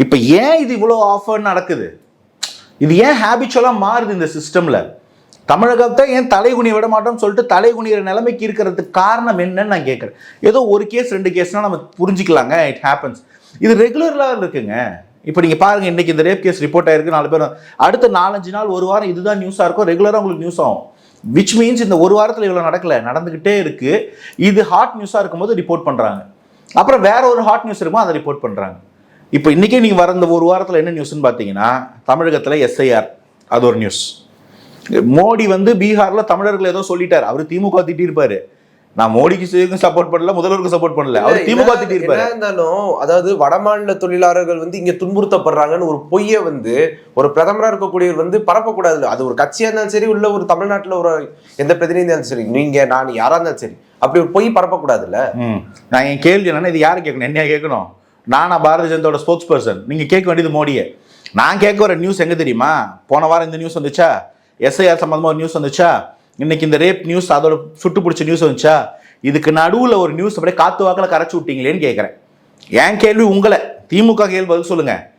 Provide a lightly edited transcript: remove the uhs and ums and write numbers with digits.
இப்போ ஏன் இது இவ்வளோ ஆஃபர் நடக்குது? இது ஏன் ஹேபிச்சுவலாக மாறுது இந்த சிஸ்டமில்? தமிழகத்தை ஏன் தலைகுனிய விட மாட்டோம்னு சொல்லிட்டு தலைகுனிகிற நிலைமைக்கு இருக்கிறதுக்கு காரணம் என்னன்னு நான் கேட்குறேன். ஏதோ ஒரு கேஸ் 2 கேஸ்னால் நம்ம புரிஞ்சுக்கலாங்க, இட் ஹேப்பன்ஸ். இது ரெகுலராக இருக்குங்க. இப்போ நீங்கள் பாருங்கள், இன்றைக்கி இந்த ரேப் கேஸ் ரிப்போர்ட் ஆயிருக்கு, 4 பேர். அடுத்த 4-5 நாள், ஒரு வாரம் இதுதான் நியூஸாக இருக்கும், ரெகுலராக உங்களுக்கு நியூஸ் ஆகும். விச் மீன்ஸ் இந்த ஒரு வாரத்தில் இவ்வளோ நடந்துக்கிட்டே இருக்குது. இது ஹாட் நியூஸாக இருக்கும்போது ரிப்போர்ட் பண்ணுறாங்க, அப்புறம் வேற ஒரு ஹாட் நியூஸ் இருக்குமோ அதை ரிப்போர்ட் பண்ணுறாங்க. இப்போ இன்றைக்கே நீங்கள் வர இந்த ஒரு வாரத்தில் என்ன நியூஸ்ன்னு பார்த்தீங்கன்னா, தமிழகத்தில் SIR அது ஒரு நியூஸ். மோடி பீகாரில் தமிழர்கள் ஏதோ சொல்லிட்டார், அவர் திமுக திட்டிருப்பாரு. நான் மோடிக்கு சப்போர்ட் பண்ணல, முதல்வருக்கு சப்போர்ட் பண்ணல, அவர் திமுக திட்டிருப்பாரு. இருந்தாலும் அதாவது வடமாநில தொழிலாளர்கள் இங்க துன்புறுத்தப்படுறாங்கன்னு ஒரு பொய்யை ஒரு பிரதமரா இருக்கக்கூடியவர் பரப்பக்கூடாது. அது ஒரு கட்சியா இருந்தாலும் சரி, உள்ள ஒரு தமிழ்நாட்டுல ஒரு எந்த பிரதிநிதியா இருந்தாலும் சரி, நீங்க நான் யாரா இருந்தாலும் சரி, அப்படி ஒரு பொய் பரப்பக்கூடாதுல்ல. நான் என் கேள்வி என்னன்னா, இது யாரு கேட்கணும்? என்ன கேட்கணும்? நானா பாரதிய ஜனதாவோட ஸ்போக்ஸ் பர்சன்? நீங்க கேட்க வேண்டியது மோடியை. நான் கேட்க வர நியூஸ் எங்க தெரியுமா? போன வாரம் இந்த நியூஸ் வந்துச்சா, SIR சம்பந்தமா ஒரு நியூஸ் வந்துச்சா, இன்னைக்கு இந்த ரேப் நியூஸ் அதோட சுட்டு பிடிச்ச நியூஸ் வந்துச்சா, இதுக்கு நடுவில் ஒரு நியூஸ் அப்படியே காத்து வாக்கில் கரைச்சி விட்டீங்களேன்னு கேட்குறேன். என் கேள்வி உங்களை, திமுக கேள்வி பதில் சொல்லுங்க.